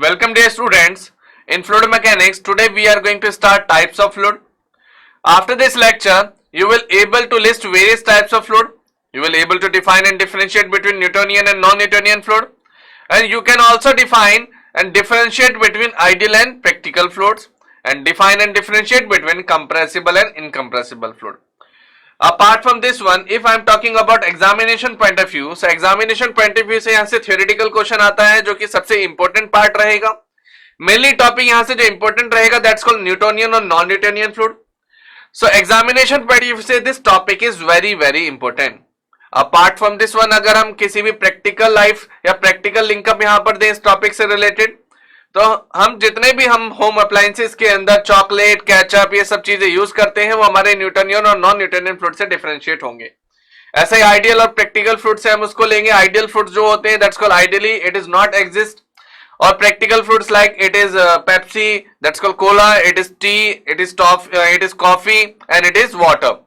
Welcome dear students. In fluid mechanics, today we are going to start types of fluid. After this lecture, you will able to list various types of fluid. You will able to define and differentiate between Newtonian and non-Newtonian fluid. And you can also define and differentiate between ideal and practical fluids. And define and differentiate between compressible and incompressible fluid. Apart from this one, if I am talking about examination point of view, so examination point of view से यहाँ से theoretical question आता है जो कि सबसे important part रहेगा. Mainly topic यहाँ से जो important रहेगा that's called Newtonian और non-Newtonian fluid. So examination point of view से this topic is very important. Apart from this one, अगर हम किसी भी practical life या practical link up यहाँ पर दें इस topic से related, तो हम जितने भी हम होम अप्लायंसेस के अंदर चॉकलेट केचप ये सब चीजें यूज करते हैं वो हमारे न्यूटोनियन और नॉन न्यूटोनियन फ्रूट से डिफरेंशिएट होंगे. ऐसे ही आइडियल और प्रैक्टिकल फ्रूट से हम उसको लेंगे. आइडियल फ्रूट जो होते हैं that's called ideally it is not exist, और practical fluids like it is Pepsi, that's called cola, it is tea, it is coffee and it is water.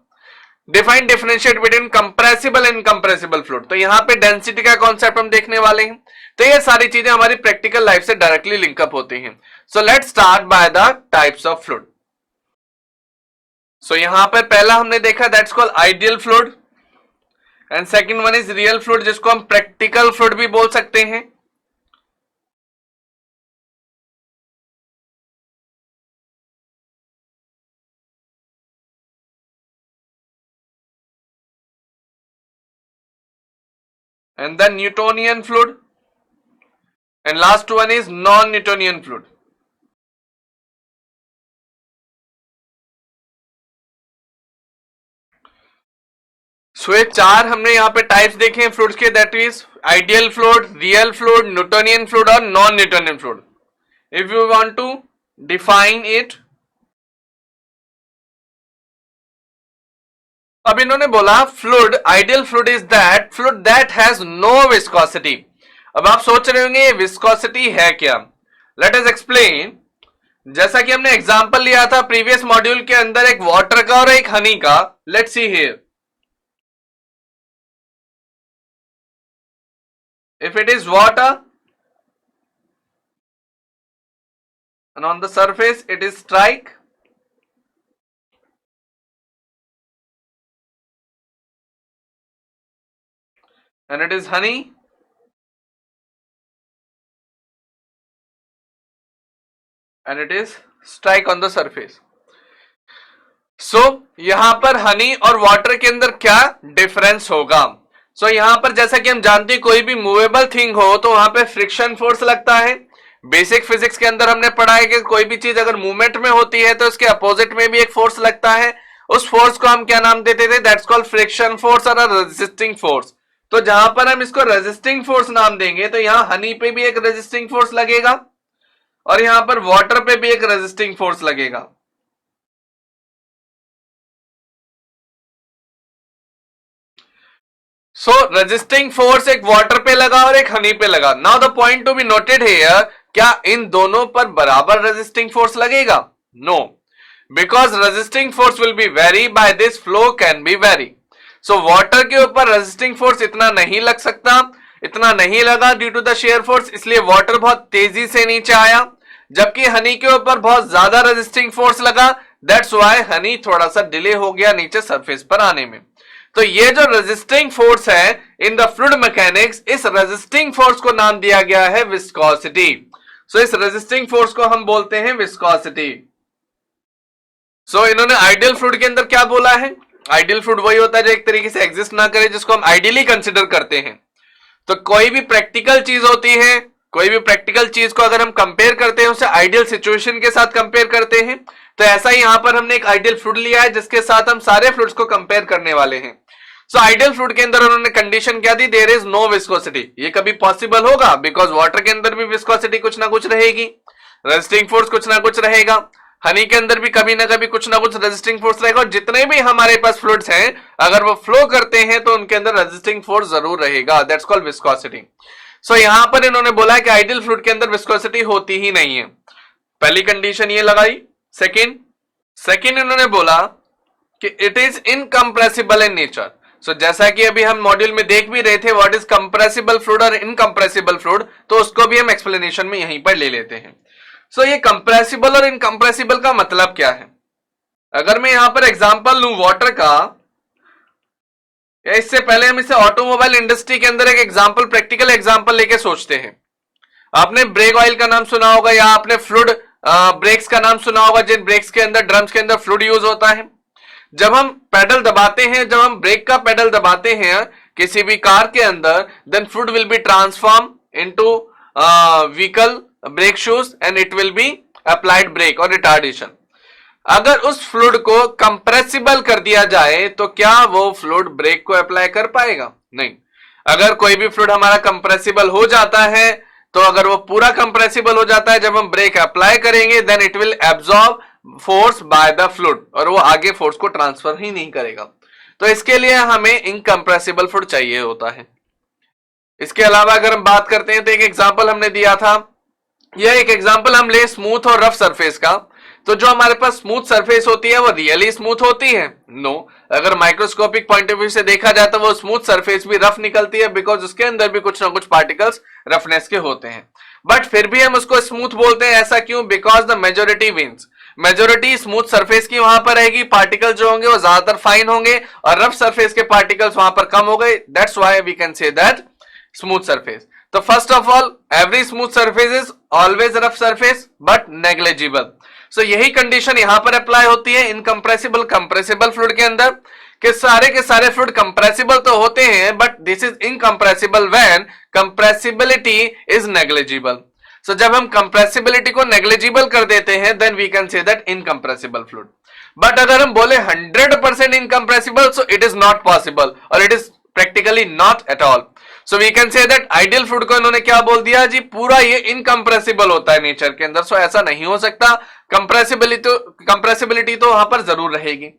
Define differentiate between compressible and incompressible fluid. तो यहाँ पे density का concept हम देखने वाले हैं. तो ये सारी चीजें हमारी प्रैक्टिकल लाइफ से डायरेक्टली लिंकअप होती हैं. So let's start by the types of fluid. So यहां पर पहला हमने देखा that's called ideal fluid and second one is real fluid जिसको हम प्रैक्टिकल फ्लूइड भी बोल सकते हैं. And then Newtonian fluid, and last one is non-Newtonian fluid. सो ये चार हमने यहाँ पे टाइप्स देखे हैं फ्लूइड्स के, that is ideal fluid, real fluid, Newtonian fluid और non Newtonian fluid. If you want to define it, अब इन्होंने बोला fluid, ideal fluid is that fluid that has no viscosity. अब आप सोच रहे होंगे ये विस्कोसिटी है क्या. Let us explain. जैसा कि हमने एग्जांपल लिया था प्रीवियस मॉड्यूल के अंदर एक वाटर का और एक हनी का. Let's see here. If it is water and on the surface it is strike, and it is honey, and it is strike on the surface. So यहां पर हनी और वाटर के अंदर क्या डिफरेंस होगा. So यहां पर जैसा कि हम जानते हैं कोई भी मूवेबल थिंग हो तो वहां पे फ्रिक्शन फोर्स लगता है. बेसिक फिजिक्स के अंदर हमने पढ़ा है कि कोई भी चीज अगर मूवमेंट में होती है तो उसके अपोजिट में भी एक फोर्स लगता है. उस फोर्स को हम क्या नाम देते थे, दैट्स कॉल्ड फ्रिक्शन फोर्स और रेजिस्टिंग फोर्स. तो जहां पर हम इसको रेजिस्टिंग फोर्स नाम देंगे तो यहां हनी पे भी एक रेजिस्टिंग फोर्स लगेगा और यहां पर वाटर पे भी एक रेजिस्टिंग फोर्स लगेगा. सो रेजिस्टिंग फोर्स एक वाटर पे लगा और एक हनी पे लगा. Now the point to be noted here, क्या इन दोनों पर बराबर रेजिस्टिंग फोर्स लगेगा? No, because resisting force will be vary, by this flow can be vary. So water के ऊपर रेजिस्टिंग फोर्स इतना नहीं लग सकता, इतना नहीं लगा due to the shear force, इसलिए वाटर बहुत तेजी से नीचे आया. जबकि हनी के ऊपर बहुत ज्यादा रेजिस्टिंग फोर्स लगा, दैट्स व्हाई हनी थोड़ा सा डिले हो गया नीचे सरफेस पर आने में. तो ये जो रेजिस्टिंग फोर्स है इन द फ्लूइड मैकेनिक्स, इस रेजिस्टिंग फोर्स को नाम दिया गया है विस्कोसिटी. सो इस रेजिस्टिंग फोर्स को हम बोलते हैं विस्कोसिटी. सो इन्होंने आइडियल फ्लूइड के अंदर क्या बोला है, आइडियल फ्लूइड वही होता है जो एक तरीके से एग्जिस्ट ना करे, जिसको हम आइडियली कंसिडर करते हैं. तो कोई भी प्रैक्टिकल चीज होती है, कोई भी प्रैक्टिकल चीज को अगर हम कंपेयर करते हैं उसे आइडियल सिचुएशन के साथ कंपेयर करते हैं. तो ऐसा ही यहां पर हमने एक आइडियल फ्लूइड लिया है जिसके साथ हम सारे फ्लूइड्स को कंपेयर करने वाले हैं. सो आइडियल फ्लूइड के अंदर उन्होंने कंडीशन क्या दी, देयर इज नो विस्कोसिटी. ये कभी पॉसिबल होगा बिकॉज वाटर के अंदर भी विस्कोसिटी कुछ ना कुछ रहेगी, रेजिस्टिंग फोर्स कुछ ना कुछ रहेगा, हनी के अंदर भी कभी ना कभी कुछ ना कुछ रेजिस्टिंग फोर्स रहेगा, और जितने भी हमारे पास फ्लूइड्स हैं अगर वो फ्लो करते हैं तो उनके अंदर रेजिस्टिंग फोर्स जरूर रहेगा, दैट्स कॉल्ड विस्कोसिटी. सो यहां पर इन्होंने बोला कि आइडियल फ्लूइड के अंदर विस्कोसिटी होती ही नहीं है. पहली कंडीशन ये लगाई. सेकंड इन्होंने बोला कि it is incompressible in nature. So जैसा कि अभी हम मॉड्यूल में देख भी रहे थे व्हाट इज कंप्रेसिबल फ्लूइड और इनकंप्रेसिबल फ्लूइड, तो उसको भी हम एक्सप्लेनेशन में यहीं पर ले लेते हैं। सो ये कंप्रेसिबल और इनकंप्रेसिबल का मतलब क्या है? अगर मैं यहां पर एग्जांपल लूं वाटर का, या इससे पहले हम इसे ऑटोमोबाइल इंडस्ट्री के अंदर एक एग्जांपल, प्रैक्टिकल एग्जांपल लेके सोचते हैं। आपने ब्रेक ऑयल का नाम सुना होगा या आपने फ्लूइड ब्रेक्स का नाम सुना होगा, जिन ब्रेक्स के अंदर, ड्रम्स के अंदर फ्लूइड यूज होता है। जब हम पेडल दबाते हैं, जब हम ब्रेक का पेडल दबाते हैं किसी भी कार के अंदर, then fluid will be transform into vehicle brake shoes and it will be applied brake और रिटार्डेशन। अगर उस फ्लूइड को कंप्रेसिबल कर दिया जाए तो क्या वो फ्लूइड ब्रेक को अप्लाई कर पाएगा? नहीं। अगर कोई भी फ्लूइड हमारा कंप्रेसिबल हो जाता है, तो अगर वो पूरा कंप्रेसिबल हो जाता है, जब हम ब्रेक अप्लाई करेंगे then it will absorb force by the fluid, और वो आगे फोर्स को ट्रांसफर ही नहीं करेगा। तो इसके लिए हमें इनकंप्रेसिबल फ्लूइड चाहिए होता है। इसके अलावा अगर हम बात करते हैं तो एक एग्जांपल हमने दिया था, यह एक एग्जांपल हम ले स्मूथ और रफ सरफेस का। तो जो हमारे पास स्मूथ सरफेस होती है वो रियली स्मूथ होती है? नो। अगर माइक्रोस्कोपिक पॉइंट ऑफ व्यू से देखा जाए तो वो स्मूथ सरफेस भी रफ निकलती है, बिकॉज उसके अंदर भी कुछ ना कुछ पार्टिकल्स रफनेस के होते हैं। बट फिर भी हम उसको स्मूथ बोलते हैं, ऐसा क्यों? Because the majority wins, majority smooth surface की वहां पर रहेगी, पार्टिकल जो होंगे वो ज्यादातर फाइन होंगे और रफ सरफेस के पार्टिकल्स वहां पर कम हो गए। That's why we can say that smooth surface. तो first of all, every smooth surface is always rough surface but negligible. So यही कंडीशन यहां पर अप्लाई होती है इनकंप्रेसिबल कंप्रेसिबल फ्लूइड के अंदर, कि सारे के सारे फ्लूइड कंप्रेसिबल तो होते हैं but this is incompressible when compressibility is negligible. So जब हम कंप्रेसिबिलिटी को नेग्लिजिबल कर देते हैं then we can say that incompressible fluid. But अगर हम बोले 100% incompressible, so it is not possible और it is practically not at all. So we can say that ideal fluid को इन्होंने क्या बोल दिया जी, पूरा ये इनकंप्रेसिबल होता है नेचर के अंदर। सो ऐसा नहीं हो सकता, कंप्रेसिबिलिटी तो वहां पर जरूर रहेगी।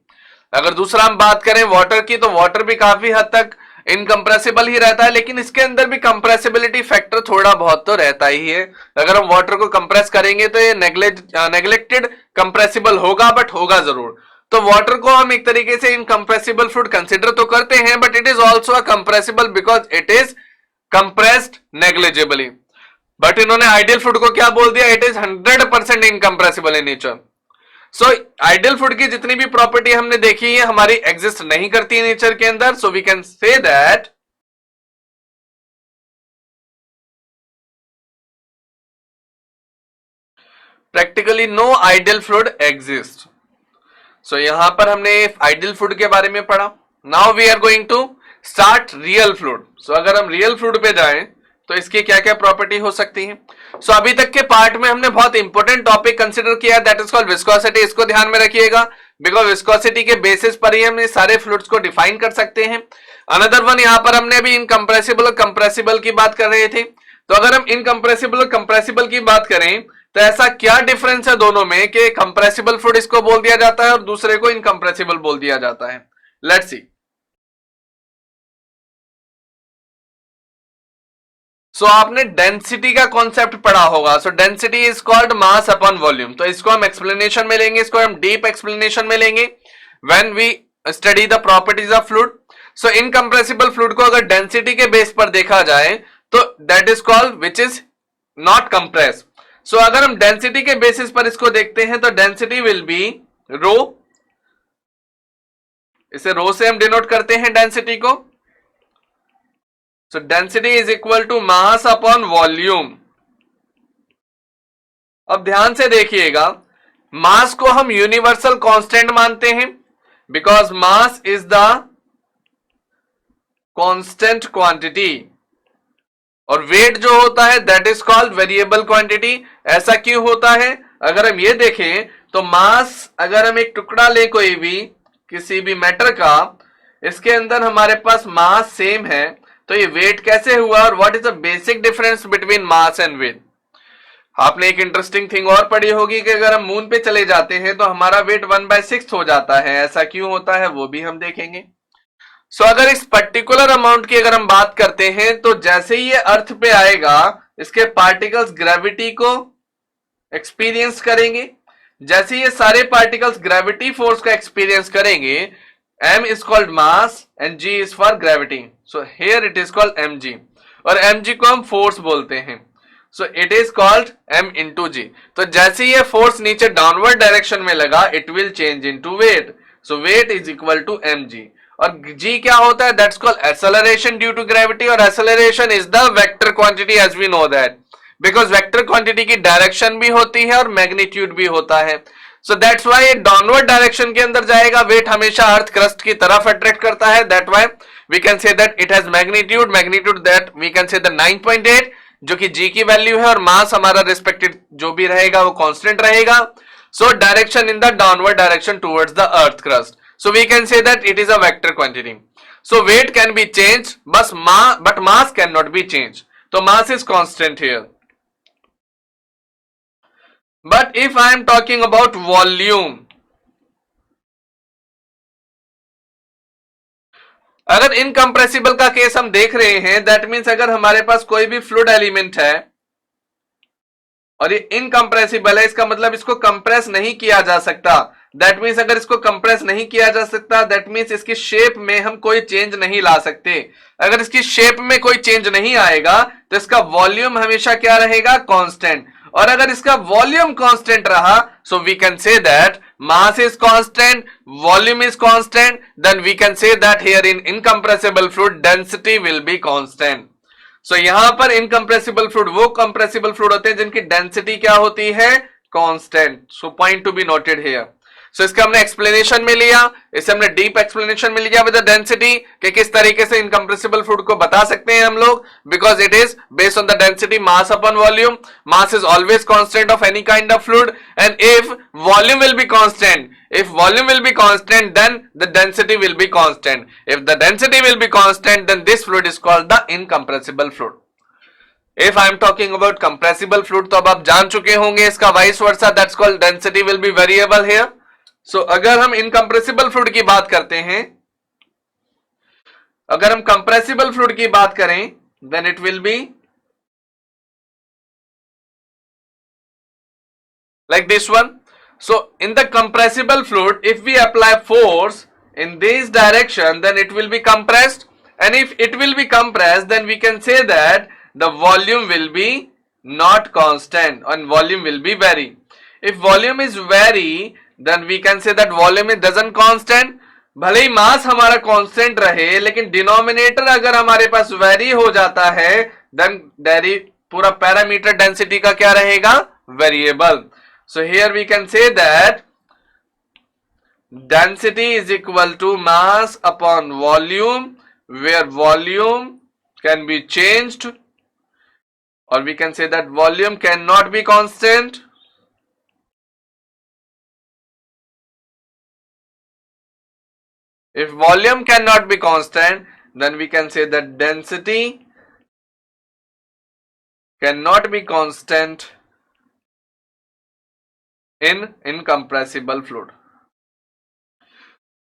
अगर दूसरा हम बात करें वाटर की, तो वाटर भी काफी हद तक इनकंप्रेसिबल ही रहता है, लेकिन इसके अंदर भी कंप्रेसिबिलिटी फैक्टर थोड़ा बहुत तो रहता ही है। अगर हम वाटर को कंप्रेस करेंगे तो ये नेग्लेक्टेड कंप्रेसिबल होगा, बट होगा जरूर। तो वाटर को हम एक तरीके से इनकंप्रेसिबल फ्लूइड कंसिडर तो करते हैं, but it is also compressible because it is compressed negligibly. But इन्होंने आइडियल फ्लूइड को क्या बोल दिया, it is 100% incompressible in nature. So ideal fluid की जितनी भी प्रॉपर्टी हमने देखी है हमारी एग्जिस्ट नहीं करती है नेचर के अंदर। So we can say that practically no ideal fluid exist. So यहां पर हमने आइडियल फ्लूइड के बारे में पढ़ा। Now we are going to start real fluid. So अगर हम रियल फ्लूइड पे जाएं तो इसकी क्या क्या प्रॉपर्टी हो सकती है। सो अभी तक के पार्ट में हमने बहुत इंपॉर्टेंट टॉपिक कंसीडर किया, दैट इज कॉल्ड विस्कोसिटी। इसको ध्यान में रखिएगा बिकॉज विस्कोसिटी के बेसिस पर ही हम ये सारे फ्लूइड्स को डिफाइन कर सकते हैं। अनदर वन, यहां पर हमने अभी इनकंप्रेसिबल और कंप्रेसिबल की बात कर रहे थे। तो अगर हम इनकंप्रेसिबल और कंप्रेसिबल की बात करें तो ऐसा क्या डिफरेंस है दोनों में कि कंप्रेसिबल फ्लूइड इसको बोल दिया जाता है और दूसरे को इनकंप्रेसिबल बोल दिया जाता है। Let's see. सो आपने डेंसिटी का कॉन्सेप्ट पढ़ा होगा। सो density is called mass upon volume. तो इसको हम एक्सप्लेनेशन में लेंगे, इसको हम डीप एक्सप्लेनेशन में लेंगे when we study the properties of fluid. So incompressible fluid को अगर डेंसिटी के बेस पर देखा जाए तो that is called which is not compress. So अगर हम डेंसिटी के बेसिस पर इसको देखते हैं तो डेंसिटी विल बी रो। इसे रो से हम डिनोट करते हैं डेंसिटी को। So density is equal to mass upon volume। अब ध्यान से देखिएगा, मास को हम यूनिवर्सल कांस्टेंट मानते हैं because mass is the constant quantity, और वेट जो होता है that is called variable quantity. ऐसा क्यों होता है? अगर हम ये देखें तो मास, अगर हम एक टुकड़ा ले कोई भी किसी भी मैटर का, इसके अंदर हमारे पास मास सेम है, तो ये वेट कैसे हुआ और what is the basic difference between mass and weight. आपने एक इंटरेस्टिंग थिंग और पढ़ी होगी कि अगर हम मून पे चले जाते हैं तो हमारा वेट 1/6 हो जाता है। ऐसा क्यों होता है वो भी हम देखेंगे। सो अगर इस पर्टिकुलर अमाउंट की अगर हम बात करते हैं तो जैसे ही ये अर्थ पे आएगा इसके पार्टिकल्स ग्रेविटी को एक्सपीरियंस करेंगे। जैसे ये सारे पार्टिकल्स ग्रेविटी फोर्स का एक्सपीरियंस करेंगे m is called mass and g is for gravity. So here it is called mg और mg को हम फोर्स बोलते हैं. So it is called m into g. तो जैसे ये फोर्स नीचे डाउनवर्ड डायरेक्शन में लगा it will change into weight. So weight is equal to mg. और g क्या होता है? That's called acceleration due to gravity और acceleration is the vector quantity as we know that. Because vector quantity की direction भी होती है और मैग्नीट्यूड भी होता है. So that's why ये डाउनवर्ड डायरेक्शन के अंदर जाएगा. वेट हमेशा अर्थ क्रस्ट की तरफ अट्रैक्ट करता है. That why we can say that it has magnitude that we can say the 9.8 जो कि g की वैल्यू है और मास हमारा रिस्पेक्टेड जो भी रहेगा वो कांस्टेंट रहेगा. So direction in the downward direction towards the earth crust. So we can say that it is a vector quantity. So weight can be changed but mass cannot be changed. So mass is constant here. But if I am talking about volume, अगर incompressible का case हम देख रहे हैं, that means अगर हमारे पास कोई भी फ्लूइड एलिमेंट है और ये इनकम्प्रेसिबल है, इसका मतलब इसको कंप्रेस नहीं किया जा सकता. दैट मीन्स अगर इसको कंप्रेस नहीं किया जा सकता, दैट मीन्स इसकी शेप में हम कोई चेंज नहीं ला सकते. अगर इसकी शेप में कोई चेंज नहीं आएगा तो इसका वॉल्यूम हमेशा क्या रहेगा? कांस्टेंट. और अगर इसका वॉल्यूम कांस्टेंट रहा, so we can say that mass is constant, volume is constant, then we can say that here in incompressible fluid density will be constant. So यहां पर incompressible fluid वो compressible fluid होते हैं जिनकी density क्या होती है? Constant. So point to be noted here. So इसका हमने एक्सप्लेनेशन में लिया, इससे हमने डीप एक्सप्लेनेशन में लिया विद द डेंसिटी कि किस तरीके से इनकम्प्रेसिबल फ्लूइड को बता सकते हैं हम लोग. Because it is based on the density mass upon volume. Mass is always constant of any kind of fluid and if volume will be constant, if volume will be constant then the density will be constant. If the density will be constant then this fluid is called the incompressible fluid. If I am talking about compressible fluid तो अब आप जान चुके होंगे इसका vice versa, that's called density will be variable here. So अगर हम incompressible fluid की बात करते हैं, अगर हम compressible fluid की बात करें then it will be like this one. So in the compressible fluid, if we apply force in this direction, then it will be compressed. And if it will be compressed, then we can say that the volume will be not constant and volume will be vary. If volume is vary, then we can say that volume doesn't constant. भले ही मास हमारा constant रहे, लेकिन denominator अगर हमारे पास very हो जाता है, then पूरा पैरामीटर डेंसिटी का क्या रहेगा? Variable. So here we can say that density is equal to mass upon volume, where volume can be changed, or we can say that volume cannot be constant. If volume cannot be constant, then we can say that density cannot be constant in incompressible fluid.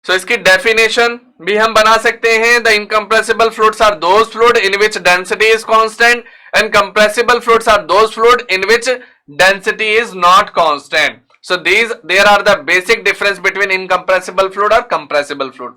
So इसकी definition भी हम बना सकते हैं. The incompressible fluids are those fluid in which density is constant, and compressible fluids are those fluid in which density is not constant. So there are the basic difference between incompressible fluid और compressible fluid.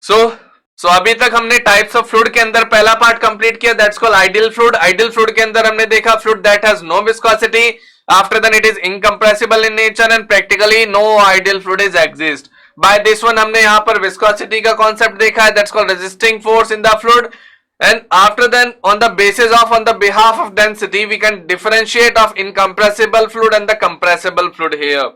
So अभी तक हमने types of fluid के अंदर पहला part complete किया, that's called ideal fluid. Ideal fluid के अंदर हमने देखा fluid that has no viscosity. After that it is incompressible in nature and practically no ideal fluid is exist. By this one हमने यहाँ पर viscosity का concept देखा है, that's called resisting force in the fluid. And after that on the behalf of density we can differentiate of incompressible fluid and the compressible fluid here.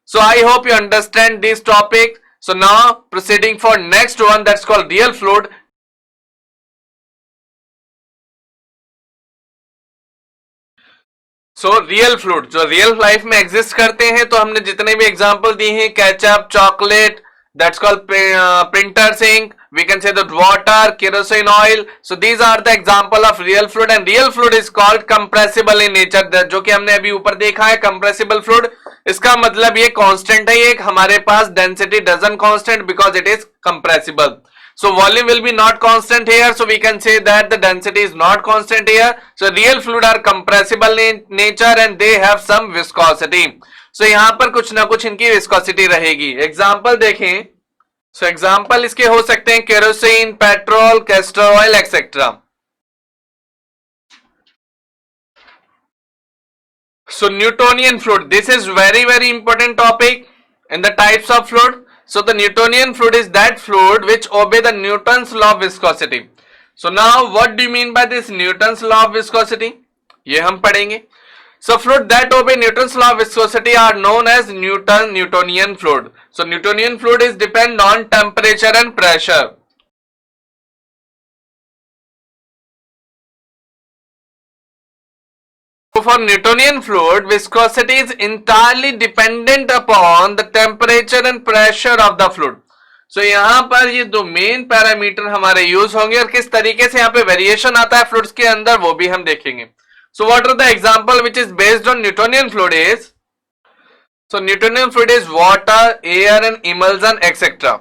So I hope you understand this topic. So now proceeding for next one, that's called real fluid. So real fluid जो real life में exist करते हैं, तो हमने जितने भी example दिए हैं, ketchup, chocolate, that's called printers ink, we can say that water, kerosene oil. So these are the example of real fluid and real fluid is called compressible in nature. जो कि हमने अभी ऊपर देखा है कंप्रेसिबल फ्लूइड, इसका मतलब ये कांस्टेंट है, ये हमारे पास density doesn't constant because it is compressible. So volume will be not constant here, so we can say that the density is not constant here. So real fluid are compressible in nature and they have some viscosity. So यहाँ पर कुछ ना कुछ इनकी viscosity रहेगी. Example देखें, so example इसके हो सकते हैं kerosene, petrol, castor oil etcetera. So Newtonian fluid, this is very important topic in the types of fluid. So the Newtonian fluid is that fluid which obey the Newton's law of viscosity. So now what do you mean by this Newton's law of viscosity? ये हम पढ़ेंगे. So fluid that obey Newton's law of viscosity are known as Newtonian fluid. So Newtonian fluid is depend on temperature and pressure. So for Newtonian fluid, viscosity is entirely dependent upon the temperature and pressure of the fluid. So यहाँ पर ये दो main parameter हमारे use होंगे और किस तरीके से यहाँ पे वेरिएशन आता है फ्लूइड्स के अंदर वो भी हम देखेंगे. So what are the example which is based on Newtonian fluid is? So Newtonian fluid is water, air and emulsion etc.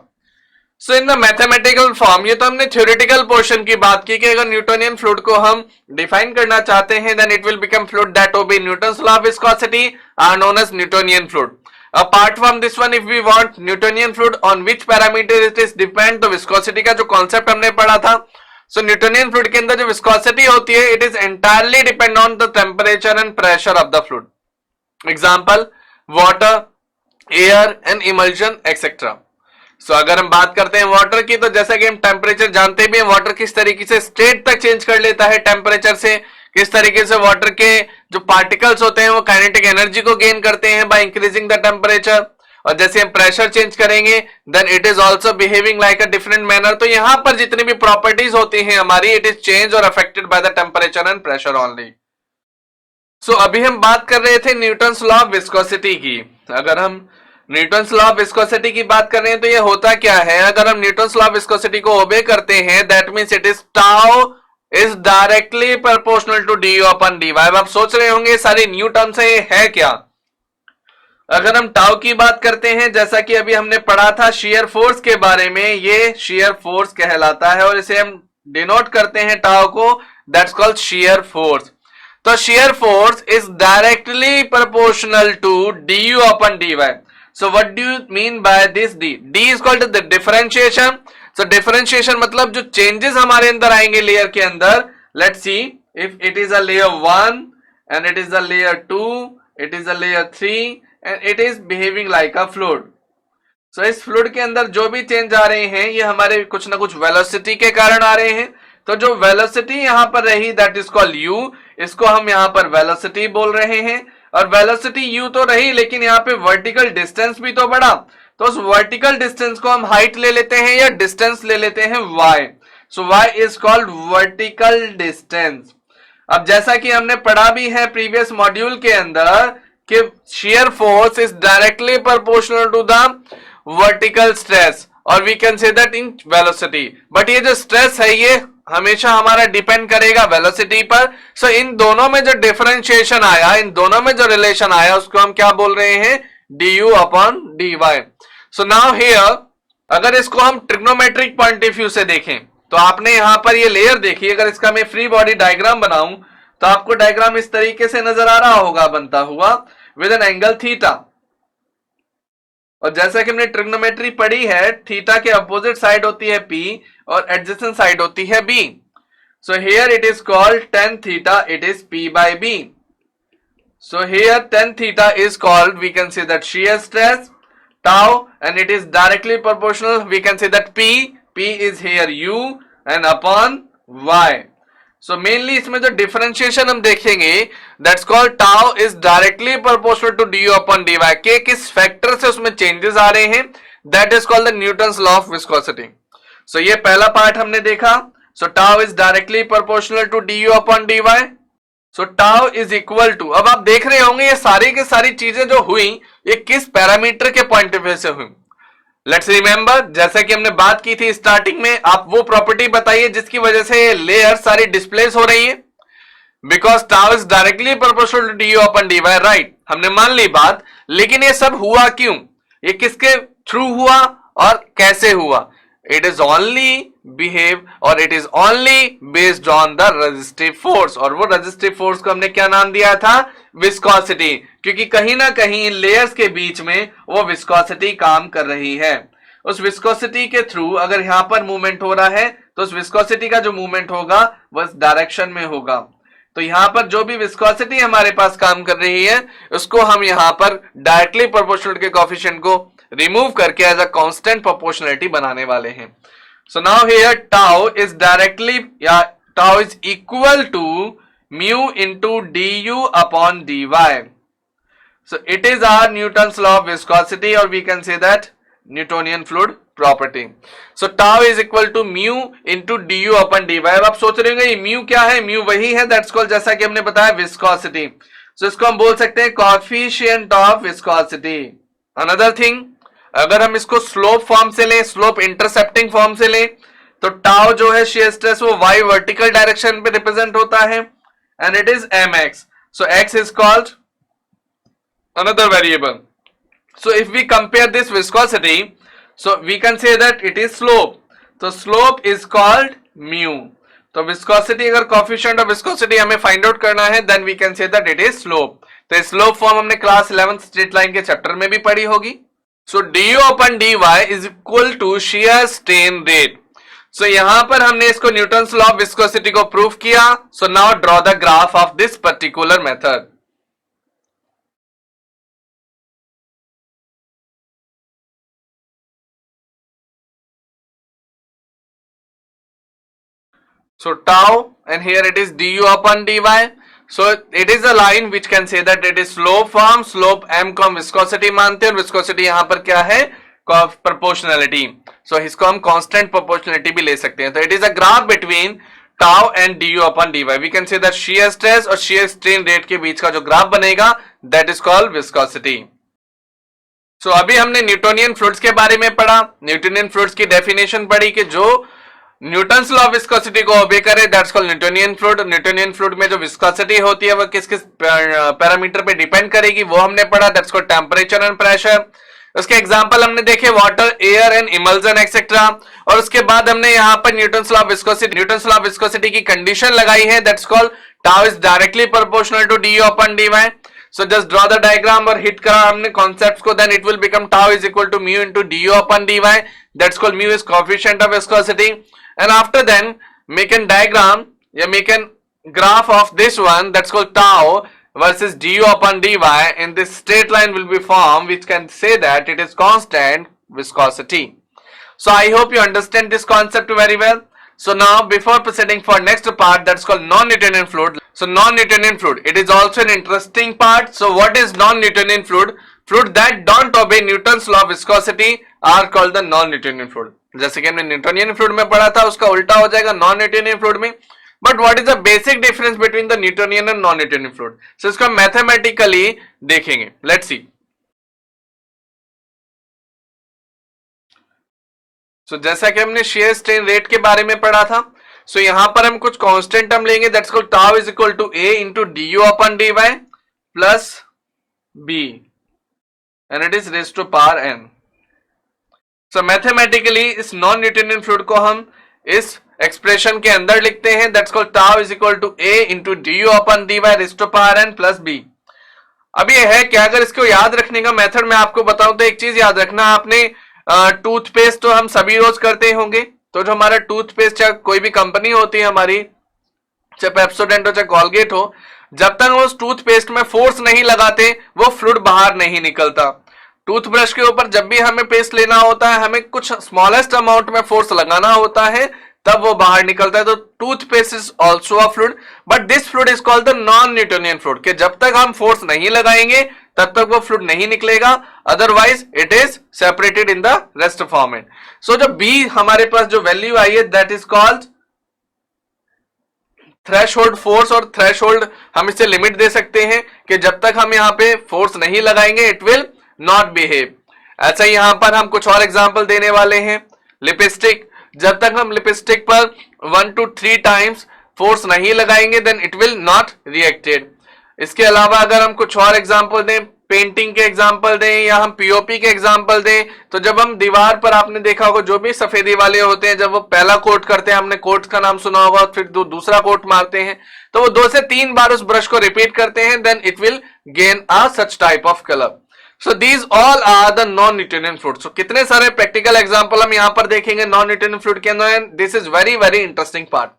So in the mathematical form, ये तो हमने theoretical portion की बात की कि अगर न्यूटोनियन फ्लूइड को हम डिफाइन करना चाहते हैं then it will become fluid that obey Newton's law of viscosity are known as Newtonian fluid. Apart from this one, if we want Newtonian fluid on which parameter it is depend, तो viscosity का जो concept हमने पढ़ा था, so Newtonian fluid के अंदर जो viscosity होती है it is entirely depend on the temperature and pressure of the fluid. Example, water, air and emulsion etc. So, अगर हम बात करते हैं वाटर की तो जैसा कि हम टेम्परेचर जानते भी हैं, वाटर किस तरीके से स्टेट तक चेंज कर लेता है टेम्परेचर से, किस तरीके से वाटर के जो पार्टिकल्स होते हैं वो काइनेटिक एनर्जी को गेन करते हैं बाय इंक्रीजिंग द टेम्परेचर. और जैसे हम प्रेशर चेंज करेंगे then it is also behaving like a different manner. तो यहाँ पर जितनी भी प्रॉपर्टीज होती हैं हमारी इट इज चेंज और affected by the temperature and pressure only. So अभी हम बात कर रहे थे न्यूटन्स लॉ ऑफ विस्कोसिटी की. अगर हम न्यूटन्स लॉ ऑफ विस्कोसिटी की बात कर रहे हैं तो ये होता क्या है, अगर हम न्यूटन्स लॉ ऑफ विस्कोसिटी को ओबे करते हैं that means it is tau is directly proportional to d u upon d y. आप सोच रहे होंगे सारी न्यू टर्म्स है क्या. अगर हम टाउ की बात करते हैं, जैसा कि अभी हमने पढ़ा था शियर फोर्स के बारे में, ये शियर फोर्स कहलाता है और इसे हम डिनोट करते हैं टाउ को, दैट्स कॉल्ड शियर फोर्स. तो shear force is directly proportional to d u upon d y. So what do you mean by this D? D is called the differentiation. So differentiation मतलब जो changes हमारे अंदर आएंगे layer के अंदर. Let's see if it is a layer 1 and it is a layer 2, it is a layer 3 and it is behaving like a fluid. So इस fluid के अंदर जो भी change आ रहे हैं ये हमारे कुछ ना कुछ velocity के कारण आ रहे हैं. तो जो velocity यहाँ पर रही that is called U, इसको हम यहाँ पर velocity बोल रहे हैं. और वेलोसिटी u तो रही लेकिन यहाँ पे वर्टिकल डिस्टेंस भी तो बढ़ा, तो उस वर्टिकल डिस्टेंस को हम हाइट ले लेते हैं या डिस्टेंस ले लेते हैं y. So y is called vertical distance. अब जैसा कि हमने पढ़ा भी है प्रीवियस मॉड्यूल के अंदर कि shear force is directly proportional to the vertical stress और we can say that in velocity. But ये जो स्ट्रेस है ये हमेशा हमारा डिपेंड करेगा वेलोसिटी पर. सो इन दोनों में जो डिफरेंशिएशन आया, इन दोनों में जो रिलेशन आया उसको हम क्या बोल रहे हैं, d u upon d y. So now here अगर इसको हम ट्रिग्नोमेट्रिक पॉइंट ऑफ व्यू से देखें तो आपने यहां पर ये लेयर देखी, अगर इसका मैं फ्री बॉडी डायग्राम बनाऊं तो आपको डायग्राम इस तरीके से नजर आ रहा होगा बनता हुआ विद एन एंगल थीटा. और जैसा कि हमने ट्रिग्नोमेट्री पढ़ी है, थीटा के अपोजिट साइड होती है P और एडजेसेंट साइड होती है B. So here it is called tan theta, it is P by B. So here tan theta is called, we can say that shear stress tau and it is directly proportional, we can say that P is here U and upon Y. So mainly इसमें जो differentiation हम देखेंगे that's called tau is directly proportional to du upon dy के किस factor से उसमें changes आ रहे हैं, that is called the Newton's law of viscosity. So ये पहला पार्ट हमने देखा. So tau is directly proportional to du upon dy. So tau is equal to, अब आप देख रहे होंगे ये सारी की सारी चीजें जो हुई ये किस पैरामीटर के पॉइंट ऑफ व्यू से हुई. लेट्स रिमेंबर, जैसे कि हमने बात की थी स्टार्टिंग में, आप वो प्रॉपर्टी बताइए जिसकी वजह से लेयर सारी डिस्प्लेस हो रही है. Because tau is directly proportional to d u upon d y, right, हमने मान ली बात. लेकिन ये सब हुआ क्यों, ये किसके थ्रू हुआ और कैसे हुआ? इट इज ओनली बिहेव और it is only based on the resistive force. और वो रेजिस्टिव फोर्स को हमने क्या नाम दिया था? विस्कोसिटी. क्योंकि कहीं ना कहीं इन लेयर्स के बीच में वो विस्कोसिटी काम कर रही है. उस विस्कोसिटी के थ्रू अगर यहां पर मूवमेंट हो रहा है तो उस विस्कोसिटी का जो मूवमेंट होगा वह डायरेक्शन में होगा। तो यहां पर जो भी विस्कोसिटी हमारे पास काम कर रही है उसको हम यहां पर डायरेक्टली प्रोपोर्शनल के कोएफिशिएंट को रिमूव करके एज अ कांस्टेंट प्रोपोर्शनलिटी बनाने वाले हैं। So now here tau is directly या tau is equal to mu into du upon dy। So it is our Newton's law of viscosity, or we can say that Newtonian fluid property. So tau is equal to mu into du upon dy। अब आप सोच रहे होंगे ये mu क्या है? mu वही है दैट्स कॉल्ड, जैसा कि हमने बताया, viscosity। So इसको हम बोल सकते हैं coefficient of viscosity। Another thing, अगर हम इसको स्लोप फॉर्म से लें, स्लोप इंटरसेप्टिंग फॉर्म से लें, तो टाउ जो है shear stress वो y वर्टिकल डायरेक्शन पे रिप्रेजेंट होता है and it is mx। So x is called another variable। So if we compare this viscosity, so we can say that it is slope। तो slope is called mu। तो viscosity अगर coefficient of viscosity हमें find out करना है then we can say that it is slope। तो slope form हमने class 11 straight line के chapter में भी पढ़ी होगी। So du upon dy is equal to shear strain rate। So यहां पर हमने इसको न्यूटन्स लॉ ऑफ विस्कोसिटी को प्रूव किया। So now draw the graph of this particular method। So tau, and here it is du upon dy। So it is a line which can say that it is slope form। slope m को हम viscosity मानते हैं और viscosity यहाँ पर क्या है? proportionality। So इसको हम constant proportionality भी ले सकते हैं। तो it is a graph between tau and du upon dy। We can say that shear stress और shear strain rate के बीच का जो ग्राफ बनेगा that is called viscosity। So अभी हमने न्यूटोनियन फ्लूइड्स के बारे में पढ़ा। न्यूटोनियन फ्लूइड्स की डेफिनेशन पढ़ी कि जो न्यूटन्स लॉ ऑफ विस्कोसिटी को ओबे करे that's called Newtonian fluid. Newtonian fluid में जो विस्कोसिटी होती है वो किस किस पैरामीटर पे डिपेंड करेगी वो हमने पढ़ा, that's called temperature and pressure. उसके एग्जांपल हमने देखे water, air and emulsion etcetera. और उसके बाद हमने यहाँ पर न्यूटन्स लॉ ऑफ विस्कोसिटी की कंडीशन लगाई है that's called tau is directly proportional to du upon dy। So just draw the diagram और hit करा हमने concepts को, then it will become tau is equal to mu into du upon dy। That's called mu is coefficient of viscosity। And after then make a diagram या make a graph of this one that's called tau versus du upon dy, and this straight line will be formed which can say that it is constant viscosity। So I hope you understand this concept very well। So now before proceeding for next part that's called non-Newtonian fluid। So non-Newtonian fluid, it is also an interesting part। So what is non-Newtonian fluid? Fluid that don't obey Newton's law of viscosity are called the non-Newtonian fluid। जैसे कि हमने Newtonian fluid में पढ़ा था उसका उल्टा हो जाएगा non-Newtonian fluid में। But what is the basic difference between the Newtonian and non-Newtonian fluid? So इसको मैथमेटिकली देखेंगे। Let's see। So जैसा कि हमने shear strain rate के बारे में पढ़ा था, so यहां पर हम कुछ कांस्टेंट टर्म लेंगे that's called tau is equal to a into du upon dy plus b and it is raised to power n। So mathematically इस नॉन न्यूटोनियन फ्लूइड को हम इस एक्सप्रेशन के अंदर लिखते हैं that's called tau is equal to a into du upon dy raised to power n plus b। अब ये है कि अगर इसको याद रखने का मेथड मैं आपको बताऊं तो एक चीज याद रखना, आपने टूथपेस्ट तो हम सभी रोज करते होंगे। तो जो हमारा टूथपेस्ट चाहे कोई भी कंपनी होती है हमारी, चाहे पेप्सोडेंट हो चाहे कॉलगेट हो, जब तक उस टूथपेस्ट में फोर्स नहीं लगाते वो फ्लूइड बाहर नहीं निकलता। टूथब्रश के ऊपर जब भी हमें पेस्ट लेना होता है हमें कुछ स्मॉलेस्ट अमाउंट में फोर्स लगाना होता है तब वो बाहर निकलता है। तो toothpaste is also a fluid but this fluid is called the non Newtonian fluid कि जब तक हम फोर्स नहीं लगाएंगे तब तक वो फ्लूइड नहीं निकलेगा, otherwise it is separated in the rest format. So जो बी हमारे पास जो वैल्यू आई है that is called threshold force, और थ्रेशोल्ड हम इससे लिमिट दे सकते हैं कि जब तक हम यहाँ पे फोर्स नहीं लगाएंगे इट विल नॉट बिहेव। ऐसा ही यहां पर हम कुछ और एग्जांपल देने वाले हैं। लिपस्टिक, जब तक हम लिपस्टिक पर 1 to 3 टाइम्स फोर्स नहीं लगाएंगे then it will not reacted. इसके अलावा अगर हम कुछ और एग्जांपल दें, पेंटिंग के एग्जांपल दें या हम पीओपी के एग्जांपल दें, तो जब हम दीवार पर आपने देखा होगा जो भी सफेदी वाले होते हैं जब वो पहला कोट करते हैं, हमने कोट का नाम सुना होगा, फिर दूसरा कोट मारते हैं तो वो 2 से 3 बार उस ब्रश को रिपीट करते हैं then it will gain a such type of colour. So these all are the non Newtonian fluid. So कितने सारे प्रैक्टिकल एग्जांपल हम यहां पर देखेंगे नॉन न्यूटोनियन फ्लूइड के अंदर, this is very very interesting part.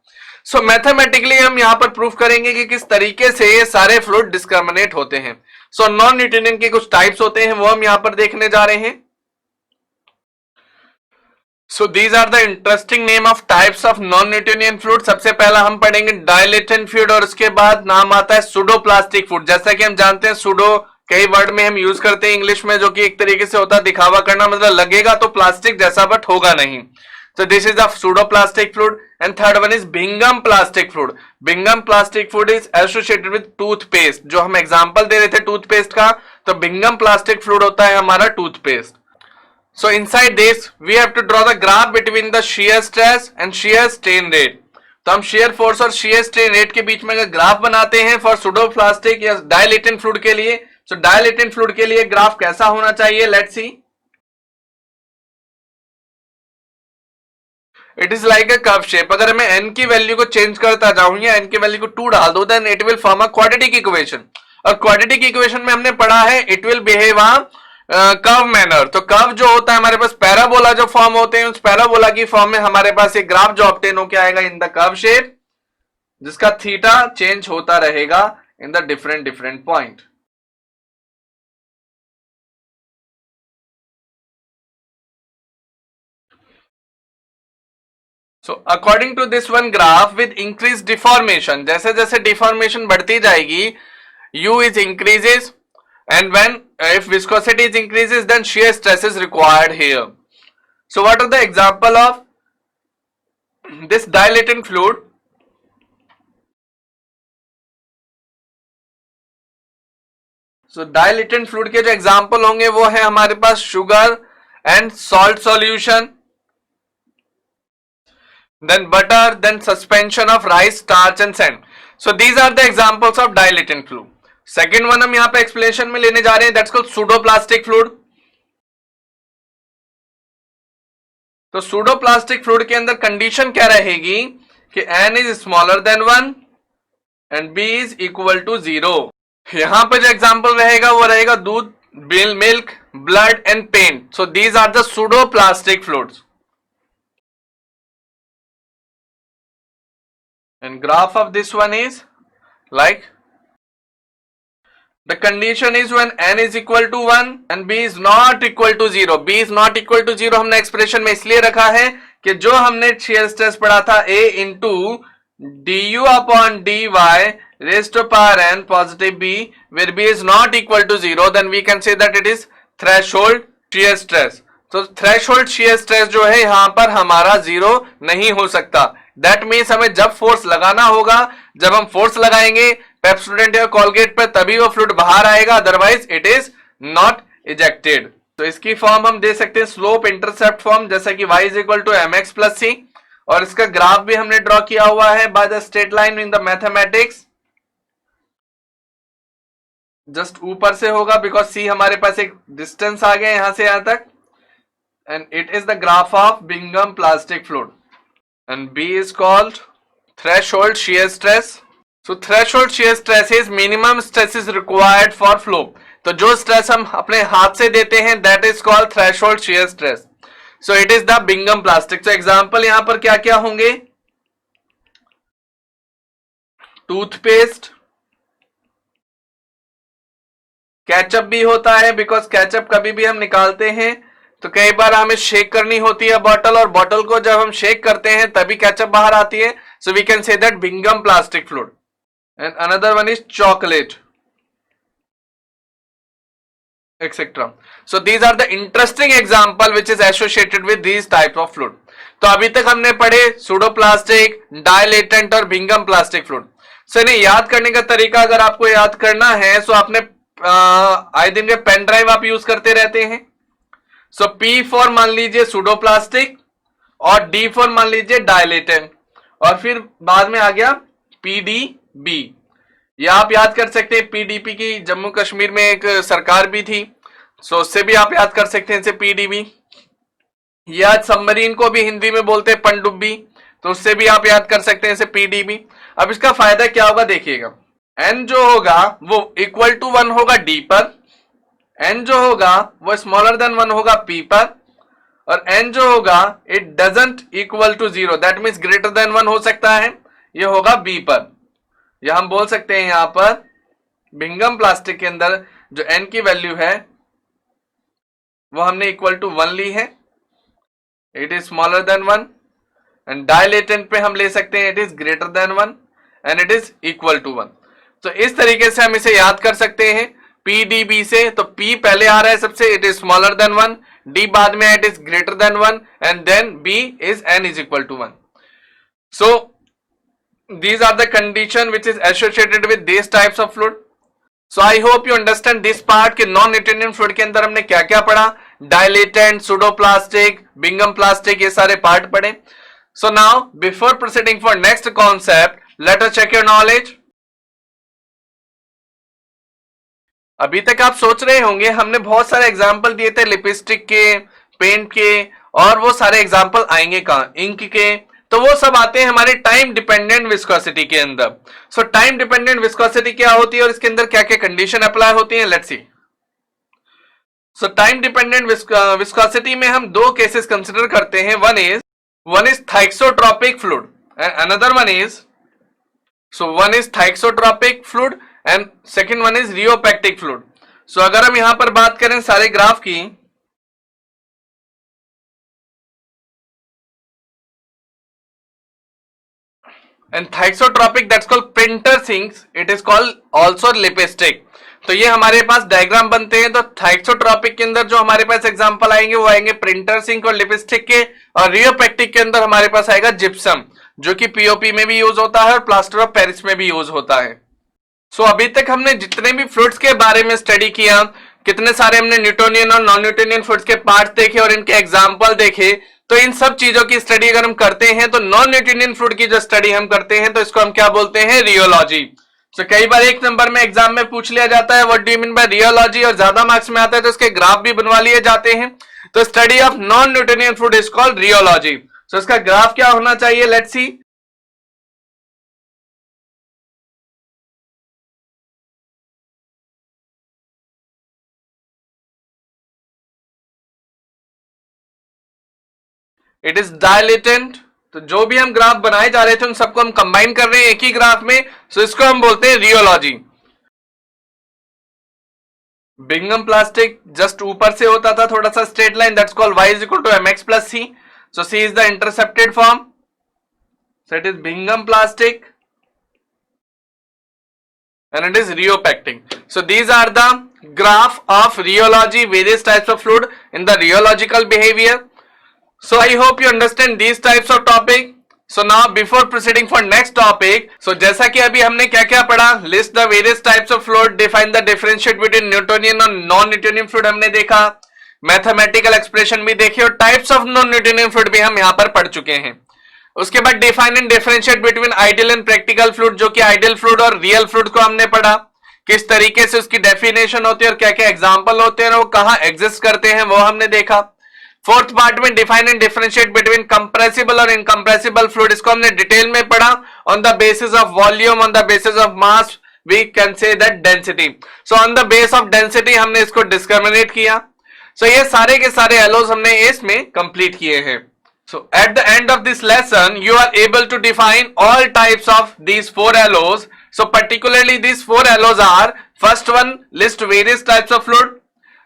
So mathematically हम यहां पर प्रूफ करेंगे कि किस तरीके से ये सारे फ्लूइड डिस्क्रिमिनेट होते हैं। सो नॉन न्यूटोनियन के कुछ टाइप्स होते हैं वो हम यहां पर देखने जा रहे हैं। So these are the interesting name of types of non-Newtonian fluid। सबसे पहला हम पढ़ेंगे dilatant fluid और उसके बाद नाम आता है pseudoplastic fluid। जैसा कि हम जानते हैं pseudo कई वर्ड में हम यूज करते हैं इंग्लिश में, जो कि एक तरीके से होता है दिखावा करना, मतलब लगेगा तो प्लास्टिक जैसा बट होगा नहीं। So this is a pseudoplastic fluid and third one is Bingham plastic fluid। Bingham plastic fluid is associated with toothpaste। जो हम एग्जांपल दे रहे थे टूथपेस्ट का, तो Bingham plastic fluid होता है हमारा toothpaste. So inside this we have to draw the graph between the shear stress and shear strain rate। तो हम shear force और shear strain rate के बीच में अगर ग्राफ बनाते हैं फॉर pseudoplastic या dilatant fluid के लिए, so dilatant fluid के लिए ग्राफ कैसा होना चाहिए, let's see। It is like a curve shape। अगर मैं n की वैल्यू को चेंज करता जाऊं या n की वैल्यू को 2 डाल दूं, then it will form a quadratic equation। और क्वाड्रेटिक इक्वेशन में हमने पढ़ा है it will behave a curve manner. तो कर्व जो होता है हमारे पास पैराबोला जो फॉर्म होते हैं, उस पैराबोला की फॉर्म में हमारे पास एक ग्राफ जो ऑब्टेन होकर आएगा इन द कर्व शेप, जिसका थीटा चेंज होता रहेगा in the different different point. So according to this one graph with increase deformation, जैसे जैसे डिफॉर्मेशन बढ़ती जाएगी u is increases and when if viscosity is increases then shear stress is required here। So what are the example of this dilatant fluid? So dilatant fluid के जो example होंगे वो है हमारे पास sugar and salt solution, then butter, then suspension of rice starch and sand। So these are the examples of dilatant fluid। Second one हम यहां पे एक्सप्लेनेशन में लेने जा रहे हैं, दैट्स कॉल्ड सूडोप्लास्टिक फ्लूइड। तो सूडोप्लास्टिक फ्लूइड के अंदर कंडीशन क्या रहेगी कि n is smaller than 1 and b is equal to 0। यहां पे जो एग्जांपल रहेगा वो रहेगा दूध, milk, blood and paint. So these are the pseudoplastic fluids. And graph of this one is like the condition is when n is equal to 1 and b is not equal to 0। b is not equal to 0 हमने expression में इसलिए रखा है कि जो हमने shear stress पढ़ा था a into du upon dy raised to power n positive b, where b is not equal to 0, then we can say that it is threshold shear stress। तो threshold shear stress जो है यहां पर हमारा 0 नहीं हो सकता। दैट मीन्स हमें जब फोर्स लगाना होगा, जब हम फोर्स लगाएंगे पेप्सोडेंट या कोलगेट पर, तभी वो फ्लूइड बाहर आएगा, otherwise it is not ejected. तो इसकी फॉर्म हम दे सकते हैं स्लोप इंटरसेप्ट फॉर्म, जैसा कि y is equal to mx plus c, और इसका ग्राफ भी हमने ड्रॉ किया हुआ है by the straight line in the mathematics. Just ऊपर से होगा बिकॉज c हमारे पास एक डिस्टेंस आ गया यहां से यहां तक, and it is the graph of Bingham plastic fluid and B is called threshold shear stress। So threshold shear stress is minimum stress is required for flow। तो जो स्ट्रेस हम अपने हाथ से देते हैं that is called threshold shear stress। So it is the Bingham plastic। So example यहां पर क्या क्या होंगे, टूथपेस्ट, केचप भी होता है बिकॉज केचप कभी भी हम निकालते हैं तो कई बार हमें शेक करनी होती है बॉटल, और बॉटल को जब हम शेक करते हैं तभी केचप बाहर आती है। So we can say that Bingham plastic fluid. And another one is chocolate etcetera. So these are the interesting example which is associated with these type of fluid. तो अभी तक हमने पढ़े सूडोप्लास्टिक, डायलेटेंट और Bingham plastic fluid. So इन्हें याद करने का तरीका अगर आपको याद करना है, सो आपने आई दिन के पेन ड्राइव आप यूज करते रहते हैं। सो P फॉर मान लीजिए सूडोप्लास्टिक और D फॉर मान लीजिए डायलेटेंट, और फिर बाद में आ गया PDB। या आप याद कर सकते हैं PDP की जम्मू कश्मीर में एक सरकार भी थी, सो उससे भी आप याद कर सकते हैं इसे PDB। या सबमरीन को भी हिंदी में बोलते हैं पनडुब्बी, तो उससे भी आप याद कर सकते हैं इसे PDB। अब इसका फायदा क्या होगा देखिएगा, N जो होगा वो इक्वल टू 1 होगा D पर, n जो होगा वो स्मॉलर देन 1 होगा p पर, और n जो होगा it doesn't equal to 0, that means greater than 1 हो सकता है, ये होगा b पर, या हम बोल सकते हैं यहां पर बिंगम प्लास्टिक के अंदर जो n की वैल्यू है वो हमने इक्वल टू 1 ली है, it is smaller than 1, and dilatant पे हम ले सकते हैं it is greater than 1 and it is equal to 1। तो इस तरीके से हम इसे याद कर सकते हैं PDB से। तो P पहले आ रहा है सबसे, it is smaller than 1, D बाद में it is greater than 1, and then B is n is equal to 1। So these are the condition which is associated with these types of fluid. So I hope you understand this part कि non Newtonian fluid के अंदर हमने क्या क्या पढ़ा, dilatant, सुडोप्लास्टिक, Bingham plastic, ये सारे part पढ़े। So now before proceeding for next concept, let us check your knowledge. अभी तक आप सोच रहे होंगे हमने बहुत सारे एग्जाम्पल दिए थे लिपस्टिक के, पेंट के, और वो सारे एग्जाम्पल आएंगे कहां, इंक के, तो वो सब आते हैं हमारे टाइम डिपेंडेंट विस्कोसिटी के अंदर। सो टाइम डिपेंडेंट विस्कोसिटी क्या होती है और इसके अंदर क्या क्या कंडीशन अप्लाई होती है, let's see. So time dependent viscosity में हम दो केसेस कंसिडर करते हैं, one is thixotropic fluid and another one is, so one is thixotropic fluid and second one is rheopectic fluid. So अगर हम यहां पर बात करें सारे ग्राफ की, and thixotropic that's called printer sinks, it is called also lipstick। तो ये हमारे पास डायग्राम बनते हैं। तो थाइक्सोट्रोपिक के अंदर जो हमारे पास एग्जांपल आएंगे वो आएंगे प्रिंटर सिंक और लिपस्टिक के, और रियोपेक्टिक के अंदर हमारे पास आएगा जिप्सम, जो कि पीओपी में भी यूज होता है और प्लास्टर ऑफ पेरिस में भी यूज होता है। सो अभी तक हमने जितने भी फ्लूइड्स के बारे में स्टडी किया, कितने सारे हमने न्यूटोनियन और नॉन न्यूटोनियन फ्लूइड्स के पार्ट देखे और इनके एग्जाम्पल देखे, तो इन सब चीजों की स्टडी अगर हम करते हैं तो नॉन न्यूटोनियन फ्लूइड की जो स्टडी हम करते हैं तो इसको हम क्या बोलते हैं, रियोलॉजी। तो कई बार एक नंबर में एग्जाम में पूछ लिया जाता है what do you mean by rheology, और ज्यादा मार्क्स में आता है तो इसके ग्राफ भी बनवा लिए जाते हैं। तो study of non Newtonian fluid is called rheology. So इसका ग्राफ क्या होना चाहिए, let's see. It is dilatant. तो जो भी हम ग्राफ बनाए जा रहे थे उन सबको हम कंबाइन कर रहे हैं एक ही ग्राफ में, सो इसको हम बोलते हैं रियोलॉजी। बिंगम प्लास्टिक जस्ट ऊपर से होता था थोड़ा सा straight line, that's called y is equal to mx plus c। So c is the intercepted form, so it is Bingham plastic and it is riopectic. So these are the graph of rheology, various types of fluid in the rheological behavior. So I hope you understand these types of topic. So now before proceeding for next topic, so जैसा कि अभी हमने क्या क्या पढ़ा, list the various types of fluid, define the differentiate between Newtonian और non-Newtonian fluid हमने देखा, mathematical expression भी देखी, और types of non-Newtonian fluid भी हम यहाँ पर पढ़ चुके हैं। उसके बाद define and differentiate between ideal and practical fluid, जो कि आइडियल फ्लूइड और रियल फ्लूइड को हमने पढ़ा, किस तरीके से उसकी डेफिनेशन होती है और क्या क्या एग्जांपल होते हैं और वो कहां एग्जिस्ट करते हैं वो हमने देखा। फोर्थ पार्ट में define and differentiate between compressible और इनकंप्रेसिबल फ्लूइड, इसको हमने डिटेल में पढ़ा। On the basis of volume, on the basis of mass, we can say that density. So on the base of density हमने इसको discriminate किया। सो ये सारे के सारे एलोज हमने इसमें कंप्लीट किए हैं। So at the end of this lesson, you are able to define all types of these 4 allos. So particularly these 4 allos are, first one, list various types of fluid.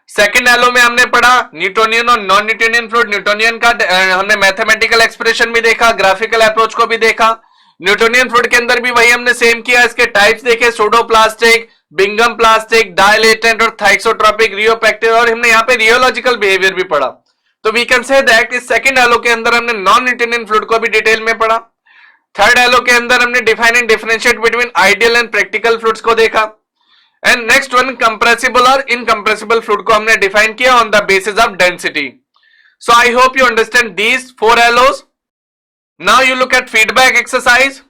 Second allo में हमने पढ़ा Newtonian और non Newtonian fluid. Newtonian का हमने mathematical expression भी देखा, graphical approach को भी देखा। न्यूटोनियन फ्लूइड के अंदर भी वही हमने सेम किया, इसके टाइप्स देखे, सूडोप्लास्टिक, बिंगम प्लास्टिक, डायलेटेंट और थाइक्सोट्रोपिक, रियोपेक्टिक, और हमने यहाँ पे रियोलॉजिकल बिहेवियर भी पढ़ा। तो वी कैन से दैट इस सेकंड एलो के अंदर हमने नॉन न्यूटोनियन फ्लूइड को भी डिटेल में पढ़ा। थर्ड एलो के अंदर हमने define and differentiate between ideal and practical fluids को देखा। एंड नेक्स्ट वन, कंप्रेसिबल और इनकंप्रेसिबल फ्लूइड को हमने डिफाइन किया on the basis of density. So I hope you understand these 4 LOs. Now you look at feedback exercise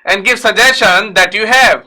and give suggestion that you have.